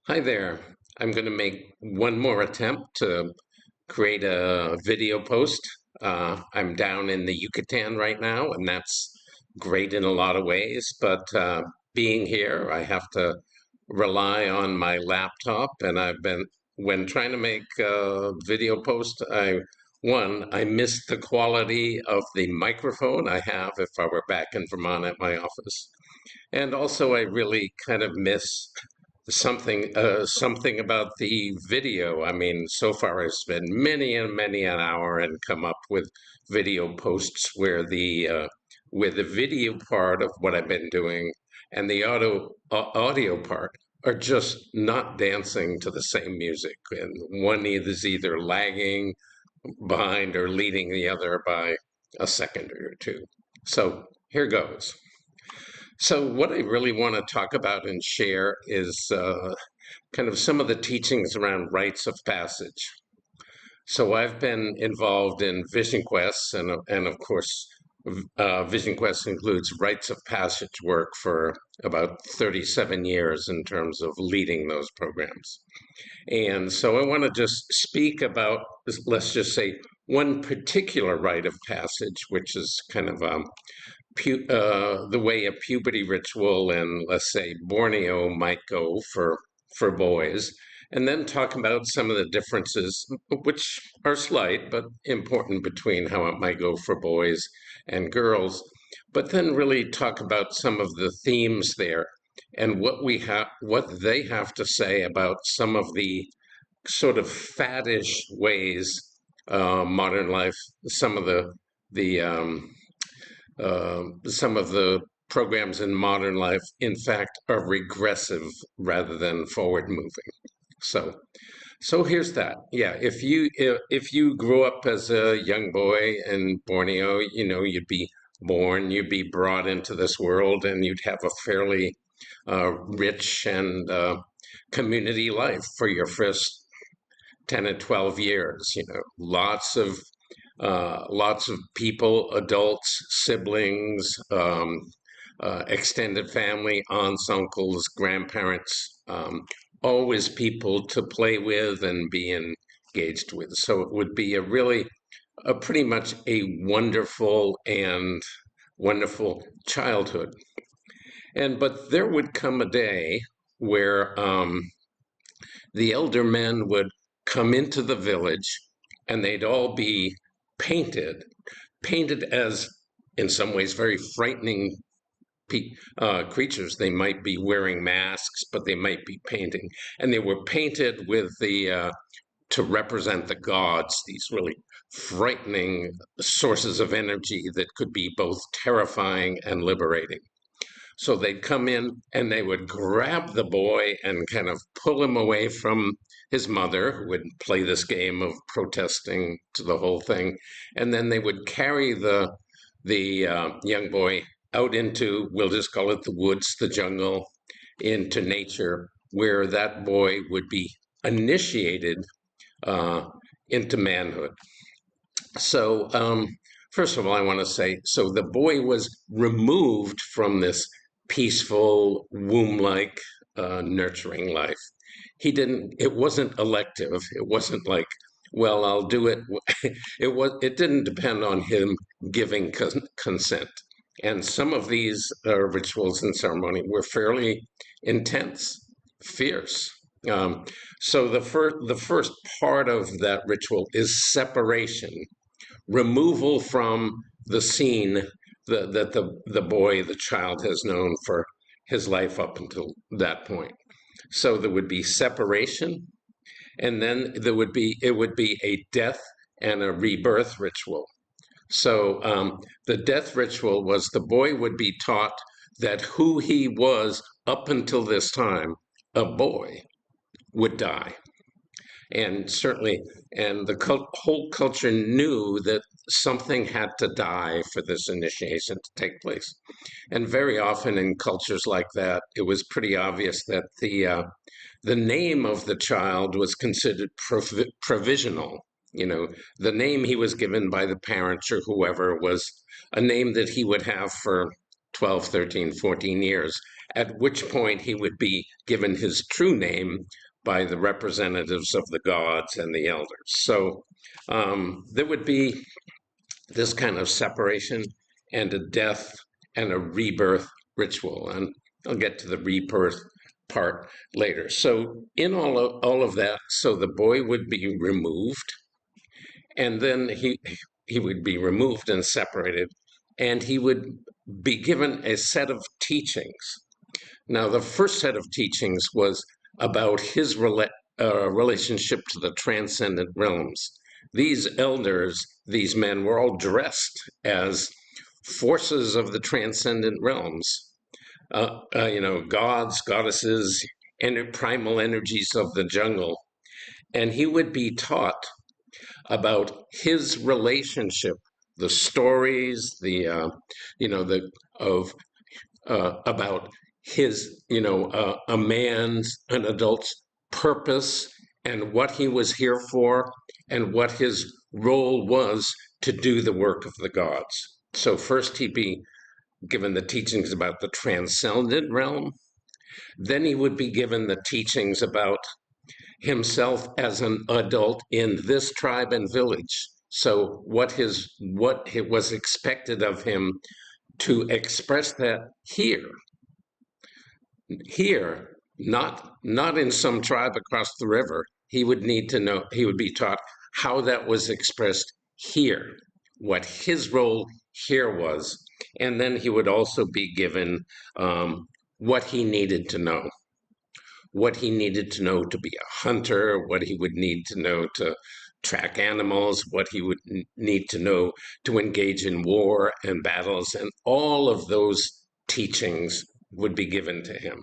Hi there. I'm going to make one more attempt to create a video post. I'm down in the Yucatan right now, and that's great in a lot of ways. But being here, I have to rely on my laptop, and when trying to make a video post, I missed the quality of the microphone I have if I were back in Vermont at my office. And also, I really kind of miss something about the video. I mean, so far I've spent many and many an hour and come up with video posts where the video part of what I've been doing and the audio part are just not dancing to the same music, and one is either lagging behind or leading the other by a second or two. So here goes. So, what I really want to talk about and share is kind of some of the teachings around rites of passage. So, I've been involved in Vision Quests, and of course, Vision Quest includes rites of passage work for about 37 years in terms of leading those programs. And so, I want to just speak about, let's just say, one particular rite of passage, which is kind of the way a puberty ritual in, let's say, Borneo might go for boys, and then talk about some of the differences, which are slight but important, between how it might go for boys and girls. But then really talk about some of the themes there and what they have to say about some of the sort of faddish ways modern life, some of some of the programs in modern life, in fact, are regressive rather than forward moving. So, so here's that. Yeah, if you grew up as a young boy in Borneo, you know, you'd be brought into this world, and you'd have a fairly rich and community life for your first 10 and 12 years. You know, lots of people, adults, siblings, extended family, aunts, uncles, grandparents, always people to play with and be engaged with. So it would be a pretty much a wonderful childhood. But there would come a day where the elder men would come into the village, and they'd all be painted, painted as, in some ways, very frightening creatures. They might be wearing masks, but they might be painting. And they were painted with to represent the gods, these really frightening sources of energy that could be both terrifying and liberating. So they'd come in and they would grab the boy and kind of pull him away from his mother, who would play this game of protesting to the whole thing. And then they would carry the young boy out into, we'll just call it the woods, the jungle, into nature, where that boy would be initiated uh, into manhood. So, first of all, I want to say, so the boy was removed from this peaceful, womb-like, nurturing life. It wasn't elective. It wasn't like, well, I'll do it. It didn't depend on him giving consent. And some of these rituals and ceremony were fairly intense, fierce. Um, so the first part of that ritual is separation, removal from the scene that the boy, the child, has known for his life up until that point. So there would be separation, and then it would be a death and a rebirth ritual. So the death ritual was the boy would be taught that who he was up until this time, a boy, would die. And certainly, and the whole culture knew that something had to die for this initiation to take place. And very often in cultures like that, it was pretty obvious that the name of the child was considered provisional. You know, the name he was given by the parents or whoever was a name that he would have for 12, 13, 14 years, at which point he would be given his true name by the representatives of the gods and the elders. So there would be this kind of separation and a death and a rebirth ritual. And I'll get to the rebirth part later. So in all of that, so the boy would be removed, and then he would be removed and separated, and he would be given a set of teachings. Now, the first set of teachings was about his relationship to the transcendent realms. These elders, these men, were all dressed as forces of the transcendent realms, gods, goddesses, and primal energies of the jungle. And he would be taught about his relationship, the stories, about his, a man's, an adult's purpose and what he was here for and what his role was to do the work of the gods. So first he'd be given the teachings about the transcendent realm. Then he would be given the teachings about himself as an adult in this tribe and village. So what it was expected of him to express that here, not in some tribe across the river. He would need to know, he would be taught how that was expressed here, what his role here was. And then he would also be given what he needed to know. What he needed to know to be a hunter, what he would need to know to track animals, what he would need to know to engage in war and battles, and all of those teachings would be given to him.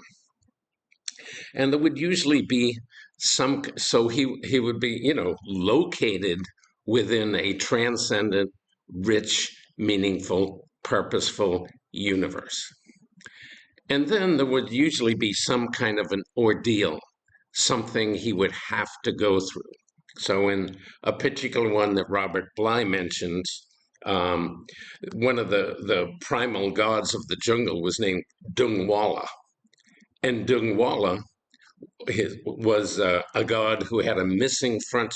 And there would usually be so he would be, located within a transcendent, rich, meaningful, purposeful universe. And then there would usually be some kind of an ordeal, something he would have to go through. So in a particular one that Robert Bly mentions, one of the primal gods of the jungle was named Dungwala. And Dungwala was a god who had a missing front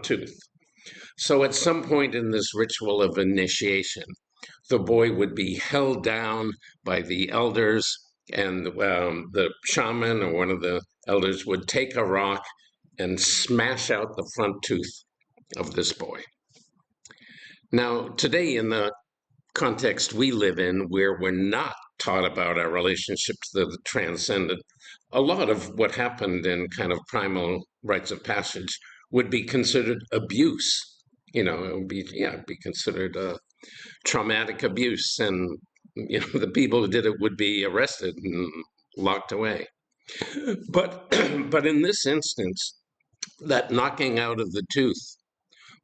tooth. So at some point in this ritual of initiation, the boy would be held down by the elders, and the shaman or one of the elders would take a rock and smash out the front tooth of this boy. Now, today in the context we live in, where we're not taught about our relationship to the transcendent, a lot of what happened in kind of primal rites of passage would be considered abuse. It would be considered traumatic abuse, and the people who did it would be arrested and locked away. But in this instance, that knocking out of the tooth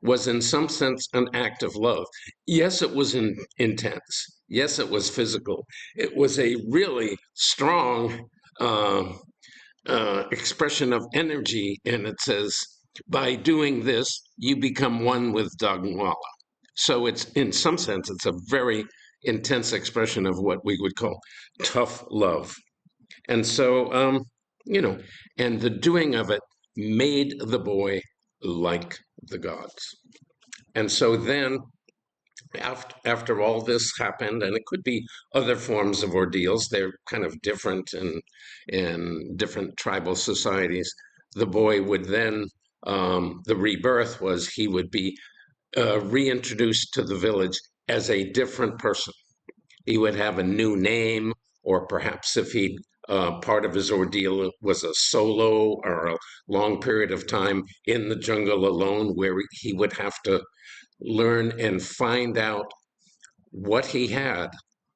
was in some sense an act of love. Yes, it was intense. Yes, it was physical. It was a really strong expression of energy, and it says, by doing this, you become one with Dagmwala. So it's, in some sense, it's a very intense expression of what we would call tough love. And so, and the doing of it made the boy like the gods. And so then, after all this happened, and it could be other forms of ordeals, they're kind of different in different tribal societies, the boy would then, the rebirth was he would be reintroduced to the village as a different person. He would have a new name, or perhaps if he part of his ordeal was a solo or a long period of time in the jungle alone, where he would have to learn and find out what he had,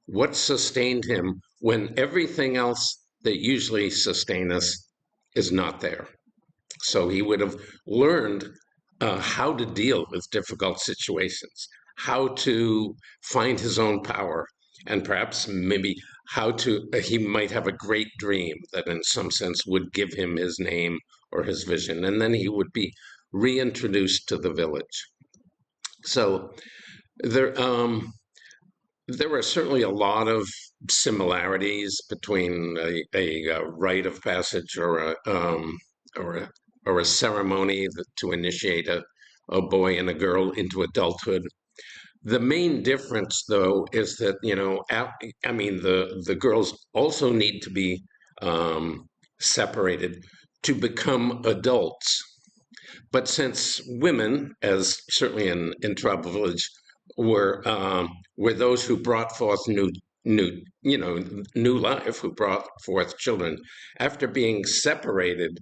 what sustained him when everything else that usually sustain us is not there. So he would have learned how to deal with difficult situations, how to find his own power, and perhaps maybe he might have a great dream that in some sense would give him his name or his vision, and then he would be reintroduced to the village. So there, there were certainly a lot of similarities between a rite of passage or a or a ceremony to initiate a boy and a girl into adulthood. The main difference, though, is that, I mean, the girls also need to be separated to become adults. But since women, as certainly in Tribal Village, were those who brought forth new life, who brought forth children, after being separated,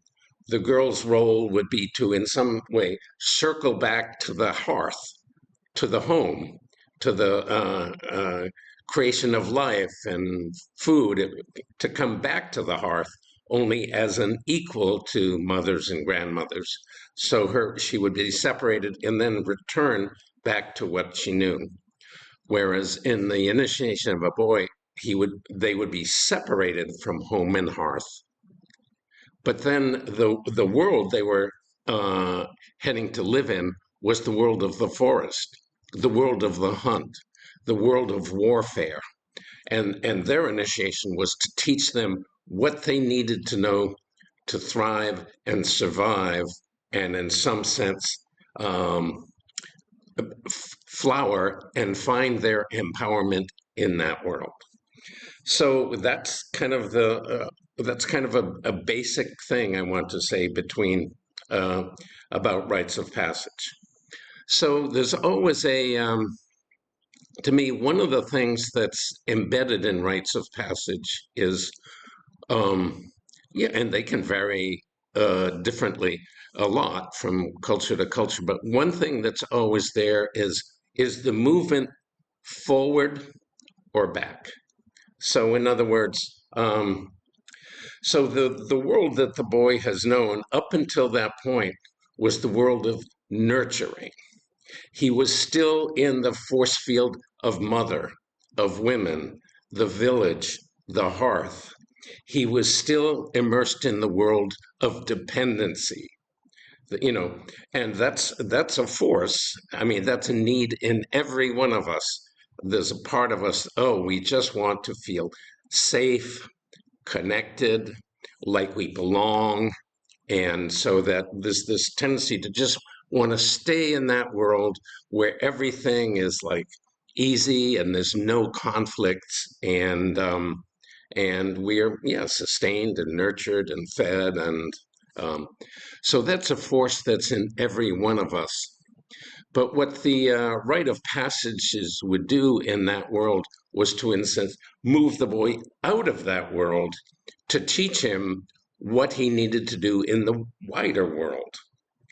the girl's role would be to, in some way, circle back to the hearth, to the home, to the creation of life and food, to come back to the hearth only as an equal to mothers and grandmothers. So she would be separated and then return back to what she knew. Whereas in the initiation of a boy, they would be separated from home and hearth. But then the world they were heading to live in was the world of the forest, the world of the hunt, the world of warfare. And their initiation was to teach them what they needed to know to thrive and survive, and in some sense, flower and find their empowerment in that world. So that's kind of a basic thing I want to say between about rites of passage. So there's always to me, one of the things that's embedded in rites of passage is, um, yeah, and they can vary differently a lot from culture to culture. But one thing that's always there is the movement forward or back. So, in other words, so the world that the boy has known up until that point was the world of nurturing. He was still in the force field of mother, of women, the village, the hearth. He was still immersed in the world of dependency, you know, and that's a force. I mean, that's a need in every one of us. There's a part of us, oh, we just want to feel safe, connected, like we belong, and so that there's this tendency to just want to stay in that world where everything is like easy and there's no conflicts, and we're, yeah, sustained and nurtured and fed, and um, so that's a force that's in every one of us. But what the rite of passages would do in that world was to, in a sense, move the boy out of that world to teach him what he needed to do in the wider world.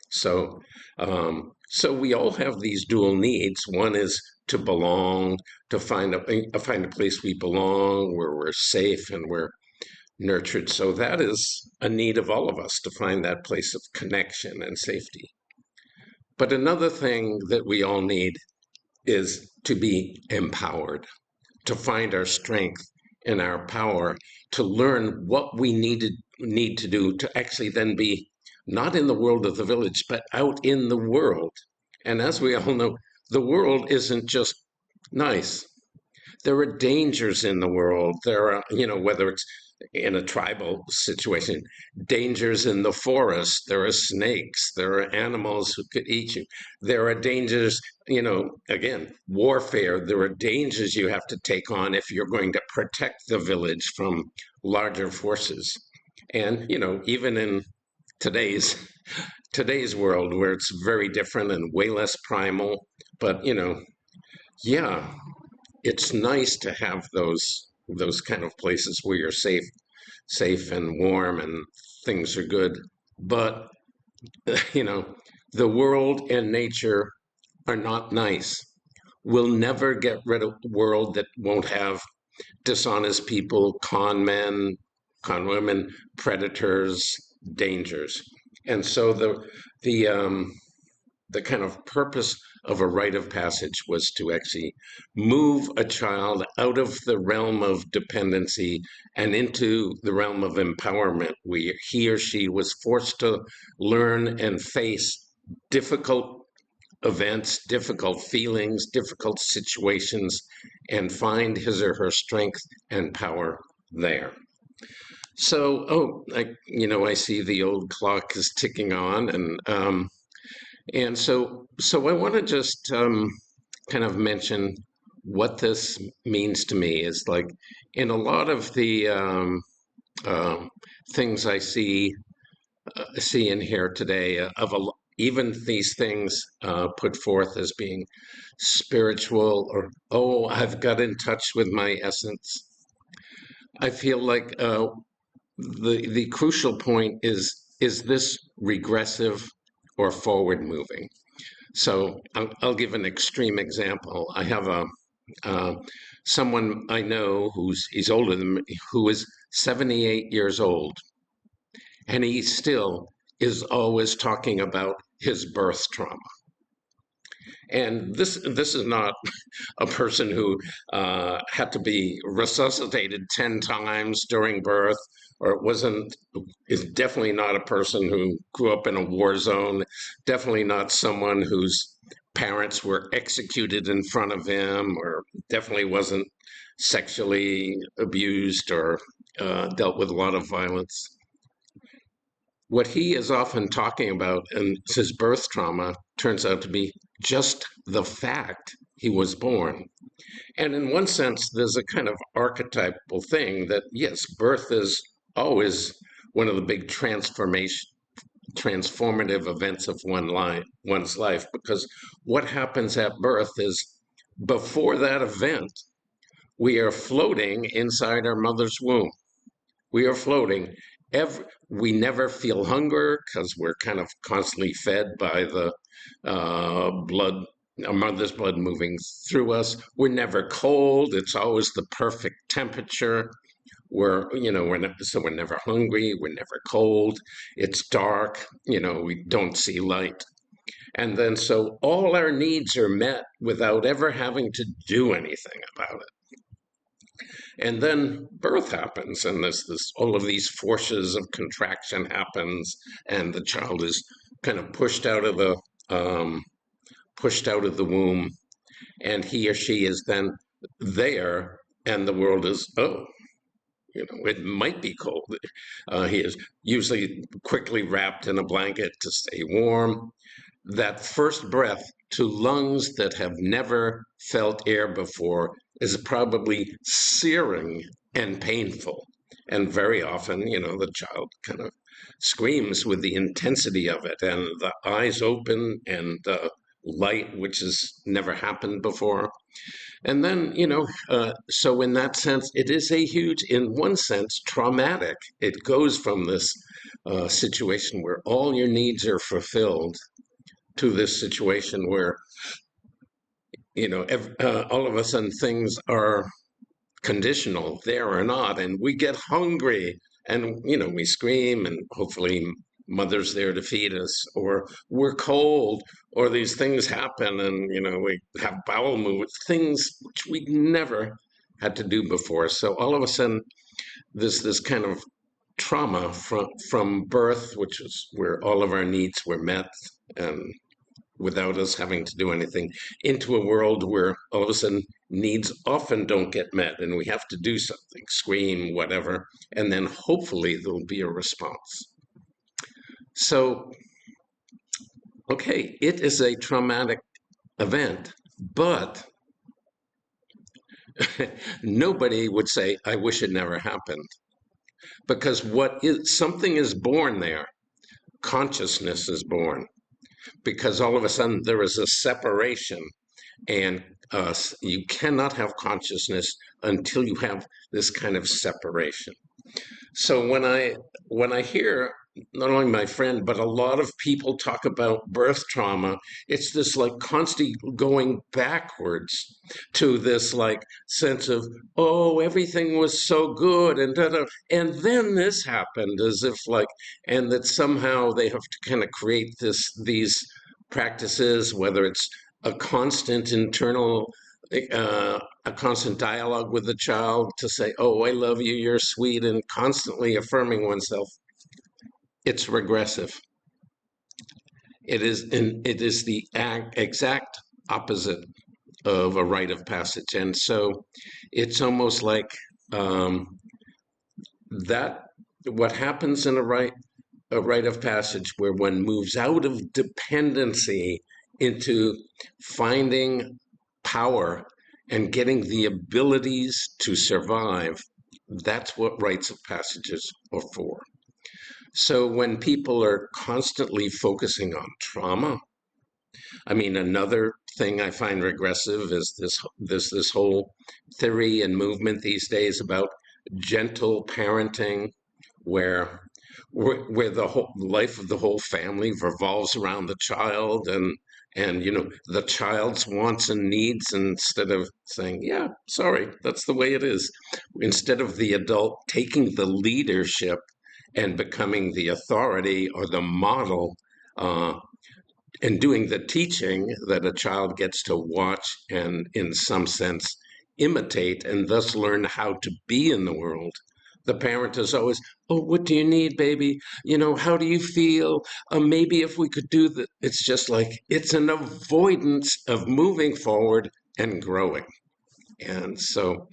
So, so we all have these dual needs. One is to belong, to find a place we belong, where we're safe and we're nurtured. So that is a need of all of us, to find that place of connection and safety. But another thing that we all need is to be empowered, to find our strength and our power, to learn what we need to do to actually then be not in the world of the village, but out in the world. And as we all know, the world isn't just nice. There are dangers in the world. There are, whether it's in a tribal situation, dangers in the forest. There are snakes. There are animals who could eat you. There are dangers, again, warfare. There are dangers you have to take on if you're going to protect the village from larger forces. And, even in today's today's world, where it's very different and way less primal, but yeah, it's nice to have those kind of places where you're safe and warm and things are good. But you know, the world and nature are not nice. We'll never get rid of a world that won't have dishonest people, con men, con women, predators, dangers. And so the kind of purpose of a rite of passage was to actually move a child out of the realm of dependency and into the realm of empowerment, where he or she was forced to learn and face difficult events, difficult feelings, difficult situations, and find his or her strength and power there. So, I see the old clock is ticking on, and so I want to just kind of mention what this means to me. Is like in a lot of the um, things I see and hear today even these things put forth as being spiritual or I've got in touch with my essence. I feel like the crucial point is this regressive or forward moving. So I'll give an extreme example. I have a uh, someone I know he's older than me, who is 78 years old, and he still is always talking about his birth trauma. And this is not a person who had to be resuscitated 10 times during birth, or it wasn't, is definitely not a person who grew up in a war zone, definitely not someone whose parents were executed in front of him, or definitely wasn't sexually abused or dealt with a lot of violence. What he is often talking about and his birth trauma turns out to be just the fact he was born. And in one sense, there's a kind of archetypal thing that, yes, birth is always one of the big transformative events of one's life, because what happens at birth is before that event, we are floating inside our mother's womb. We are floating. We never feel hunger because we're kind of constantly fed by the blood, our mother's blood moving through us. We're never cold. It's always the perfect temperature. We're never hungry. We're never cold. It's dark. We don't see light. And then so all our needs are met without ever having to do anything about it. And then birth happens, and this all of these forces of contraction happens, and the child is kind of um, pushed out of the womb, and he or she is then there, and the world is it might be cold. He is usually quickly wrapped in a blanket to stay warm. That first breath to lungs that have never felt air before is probably searing and painful. And very often, the child kind of screams with the intensity of it, and the eyes open and the light, which has never happened before. And then, so in that sense, it is in one sense, traumatic. It goes from this situation where all your needs are fulfilled to this situation where all of a sudden things are conditional, there or not, and we get hungry, and we scream, and hopefully mother's there to feed us, or we're cold, or these things happen, and we have bowel movements, things which we never had to do before. So all of a sudden this kind of trauma from birth, which is where all of our needs were met, and without us having to do anything, into a world where all of a sudden needs often don't get met and we have to do something, scream, whatever, and then hopefully there'll be a response. So, okay, it is a traumatic event, but nobody would say, I wish it never happened. Because something is born there. Consciousness is born. Because all of a sudden there is a separation, and you cannot have consciousness until you have this kind of separation. So when I hear not only my friend but a lot of people talk about birth trauma, it's this like constant going backwards to this like sense of, oh, everything was so good, and and then this happened, as if like, and that somehow they have to kind of create these practices, whether it's a constant internal a constant dialogue with the child to say, oh, I love you, you're sweet, and constantly affirming oneself. It's regressive. it is the exact opposite of a rite of passage. And so it's almost like um, that what happens in a rite of passage where one moves out of dependency into finding power and getting the abilities to survive. That's what rites of passages are for. So when people are constantly focusing on trauma, I mean, another thing I find regressive is this whole theory and movement these days about gentle parenting, where where the whole life of the whole family revolves around the child, and the child's wants and needs, instead of saying, yeah, sorry, that's the way it is, instead of the adult taking the leadership and becoming the authority or the model, uh, and doing the teaching that a child gets to watch and, in some sense, imitate and thus learn how to be in the world. The parent is always, oh, what do you need, baby? How do you feel? Maybe if we could do that. It's just like, it's an avoidance of moving forward and growing. And so,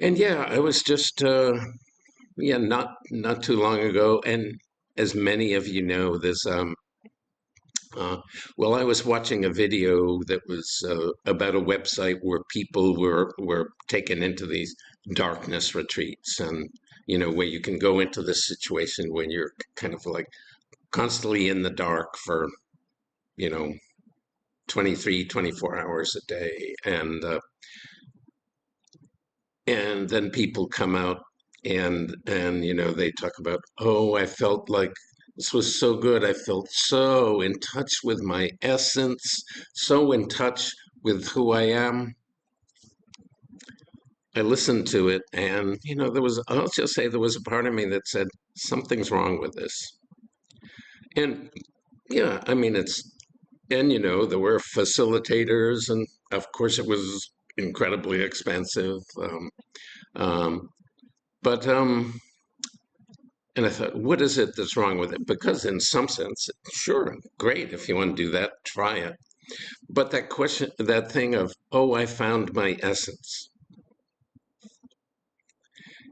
and yeah, I was just, yeah, not too long ago. And as many of you know, uh, well, I was watching a video that was about a website where people were taken into these darkness retreats, and where you can go into this situation when you're kind of like constantly in the dark for you know 23, 24 hours a day, and then people come out and they talk about, oh, I felt like this was so good, I felt so in touch with my essence, so in touch with who I am. I listened to it, and I'll just say, there was a part of me that said something's wrong with this. And yeah, I mean, and there were facilitators, and of course it was incredibly expensive. Um, but and I thought, what is it that's wrong with it? Because in some sense, sure, great, if you want to do that, try it. But that question, that thing of, oh, I found my essence,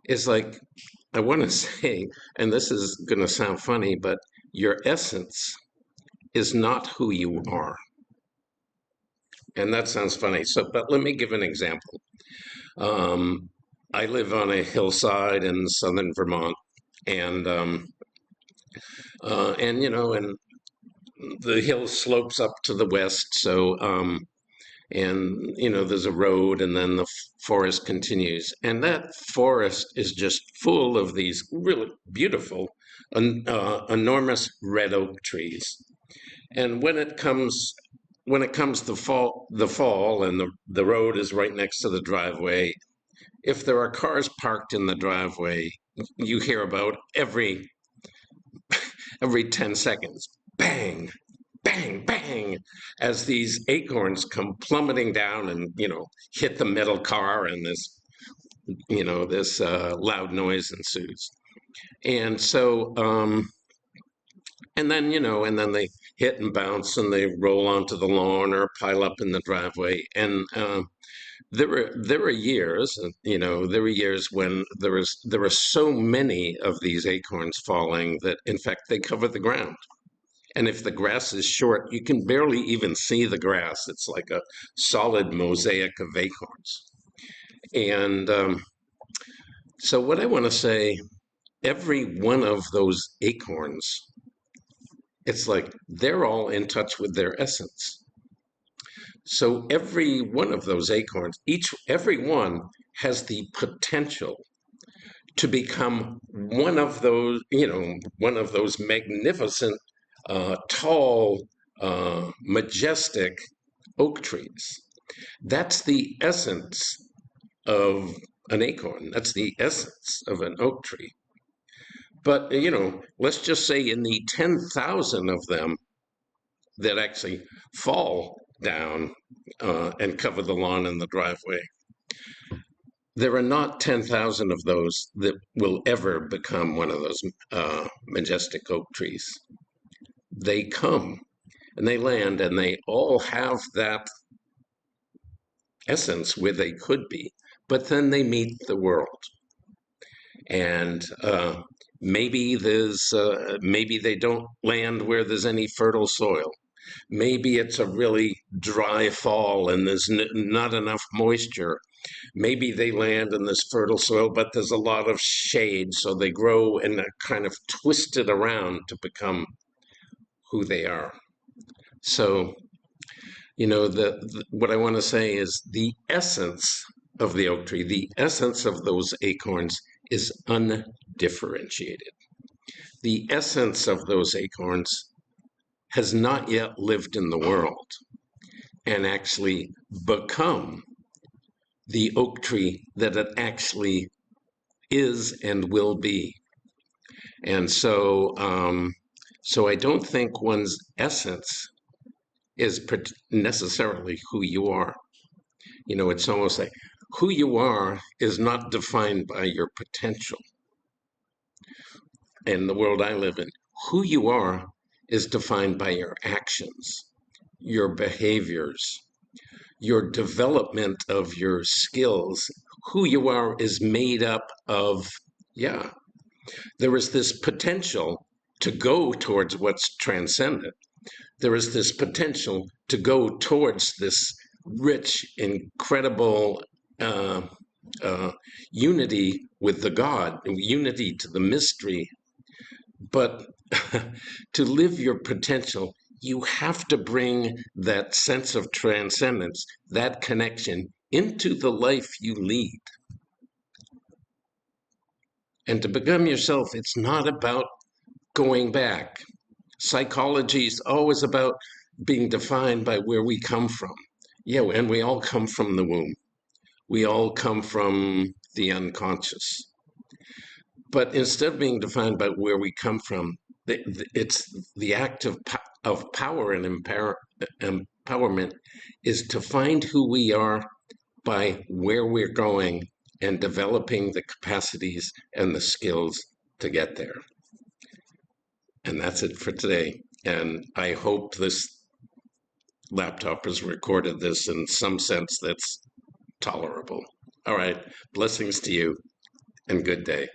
is like, I want to say, and this is going to sound funny, but your essence is not who you are. And that sounds funny. So, but let me give an example. Um, I live on a hillside in southern Vermont, and and the hill slopes up to the west. So, and there's a road, and then the forest continues, and that forest is just full of these really beautiful, enormous red oak trees. And when it comes to fall, and the road is right next to the driveway, if there are cars parked in the driveway, you hear about every 10 seconds, bang, bang, bang, as these acorns come plummeting down and, hit the metal car, and this loud noise ensues. And so, and then they hit and bounce, and they roll onto the lawn or pile up in the driveway. And there were years, when there were so many of these acorns falling that, in fact, they cover the ground. And if the grass is short, you can barely even see the grass. It's like a solid mosaic of acorns. And so, what I want to say, every one of those acorns, it's like they're all in touch with their essence. So every one of those acorns, every one has the potential to become one of those magnificent, tall, majestic oak trees. That's the essence of an acorn. That's the essence of an oak tree. But, let's just say, in the 10,000 of them that actually fall down and cover the lawn and the driveway, there are not 10,000 of those that will ever become one of those majestic oak trees. they come and they land, and they all have that essence where they could be, but then they meet the world. And maybe they don't land where there's any fertile soil. Maybe it's a really dry fall and there's not enough moisture. Maybe they land in this fertile soil, but there's a lot of shade, so they grow and are kind of twisted around to become who they are. So, what I want to say is the essence of the oak tree, the essence of those acorns is undifferentiated. The essence of those acorns has not yet lived in the world and actually become the oak tree that it actually is and will be. And so I don't think one's essence is necessarily who you are. It's almost like who you are is not defined by your potential. In the world I live in, who you are is defined by your actions, your behaviors, your development of your skills. Who you are is made up of, yeah, there is this potential to go towards what's transcendent. There is this potential to go towards this rich, incredible unity with the God, unity to the mystery. But to live your potential, you have to bring that sense of transcendence, that connection into the life you lead. And to become yourself, it's not about going back. Psychology is always about being defined by where we come from. Yeah, and we all come from the womb. We all come from the unconscious. But instead of being defined by where we come from, it's the act of power and empowerment is to find who we are by where we're going and developing the capacities and the skills to get there. And that's it for today. And I hope this laptop has recorded this in some sense that's tolerable. All right. Blessings to you and good day.